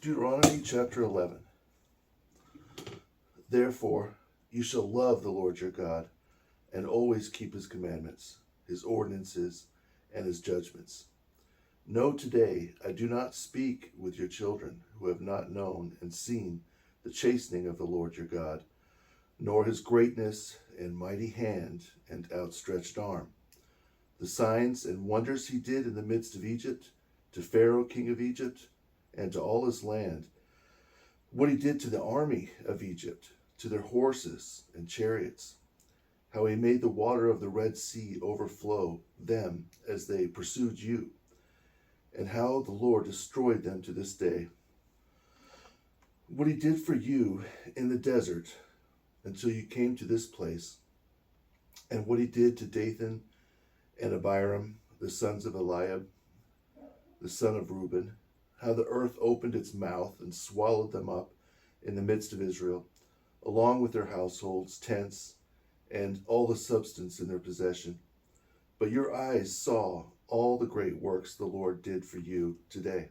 Deuteronomy chapter 11. Therefore, you shall love the Lord your God, and always keep his commandments, his ordinances, and his judgments. Know today, I do not speak with your children who have not known and seen the chastening of the Lord your God, nor his greatness and mighty hand and outstretched arm, the signs and wonders he did in the midst of Egypt, to Pharaoh king of Egypt, and to all his land, what he did to the army of Egypt, to their horses and chariots, how he made the water of the Red Sea overflow them as they pursued you, and how the Lord destroyed them to this day, what he did for you in the desert until you came to this place, and what he did to Dathan and Abiram, the sons of Eliab, the son of Reuben, how the earth opened its mouth and swallowed them up in the midst of Israel, along with their households, tents, and all the substance in their possession. But your eyes saw all the great works the Lord did for you today.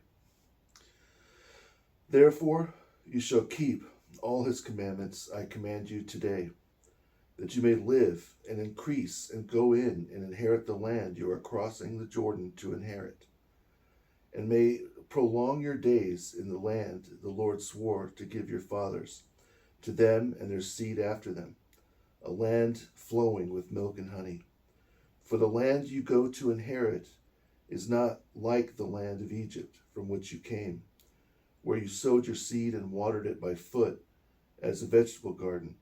Therefore, you shall keep all his commandments I command you today, that you may live and increase and go in and inherit the land you are crossing the Jordan to inherit, and may prolong your days in the land the Lord swore to give your fathers, to them and their seed after them, a land flowing with milk and honey. For the land you go to inherit is not like the land of Egypt from which you came, where you sowed your seed and watered it by foot as a vegetable garden.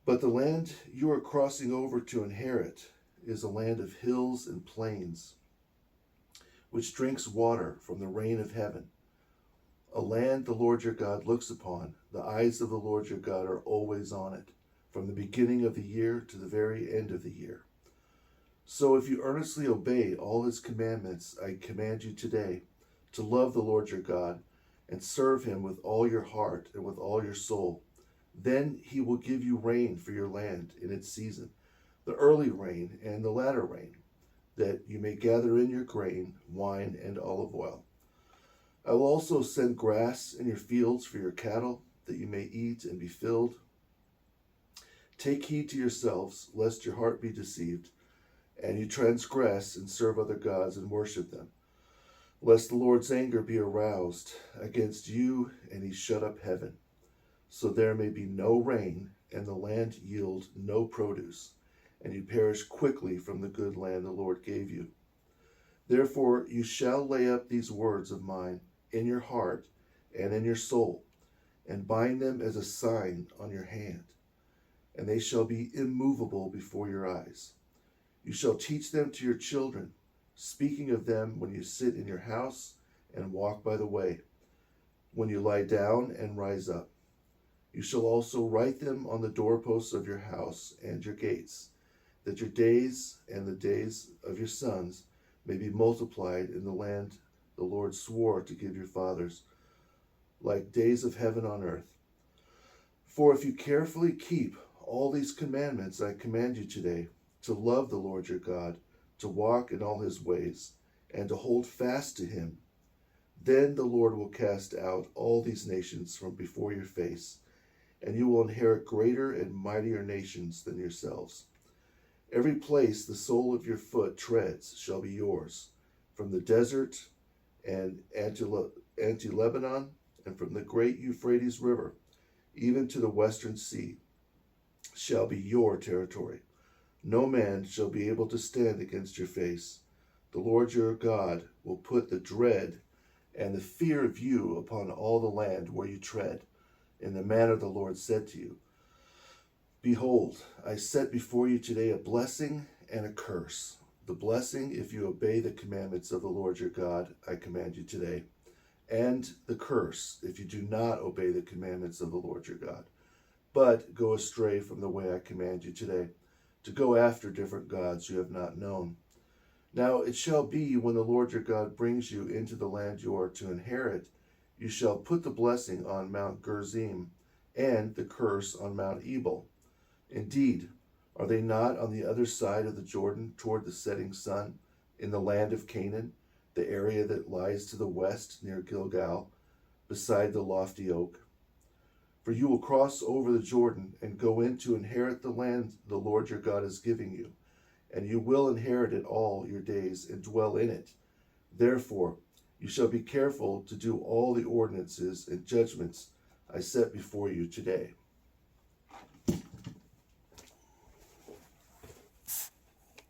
But the land you are crossing over to inherit is a land of hills and plains, which drinks water from the rain of heaven, a land the Lord your God looks upon. The eyes of the Lord your God are always on it, from the beginning of the year to the very end of the year. So if you earnestly obey all his commandments I command you today, to love the Lord your God, and serve him with all your heart and with all your soul, then he will give you rain for your land in its season, the early rain and the latter rain, that you may gather in your grain, wine, and olive oil. I will also send grass in your fields for your cattle, that you may eat and be filled. Take heed to yourselves, lest your heart be deceived, and you transgress and serve other gods and worship them, lest the Lord's anger be aroused against you, and he shut up heaven, so there may be no rain, and the land yield no produce, and you perish quickly from the good land the Lord gave you. Therefore you shall lay up these words of mine in your heart and in your soul, and bind them as a sign on your hand, and they shall be immovable before your eyes. You shall teach them to your children, speaking of them when you sit in your house and walk by the way, when you lie down and rise up. You shall also write them on the doorposts of your house and your gates, that your days and the days of your sons may be multiplied in the land the Lord swore to give your fathers, like days of heaven on earth. For if you carefully keep all these commandments I command you today, to love the Lord your God, to walk in all his ways, and to hold fast to him, then the Lord will cast out all these nations from before your face, and you will inherit greater and mightier nations than yourselves. Every place the sole of your foot treads shall be yours, from the desert and Anti-Lebanon, and from the great Euphrates River, even to the western sea, shall be your territory. No man shall be able to stand against your face. The Lord your God will put the dread and the fear of you upon all the land where you tread, in the manner the Lord said to you. Behold, I set before you today a blessing and a curse. The blessing, if you obey the commandments of the Lord your God I command you today, and the curse, if you do not obey the commandments of the Lord your God, but go astray from the way I command you today, to go after different gods you have not known. Now it shall be, when the Lord your God brings you into the land you are to inherit, you shall put the blessing on Mount Gerizim, and the curse on Mount Ebal. Indeed, are they not on the other side of the Jordan toward the setting sun, in the land of Canaan, the area that lies to the west near Gilgal, beside the lofty oak. For you will cross over the Jordan and go in to inherit the land the Lord your God is giving you, and you will inherit it all your days and dwell in it. Therefore, you shall be careful to do all the ordinances and judgments I set before you today.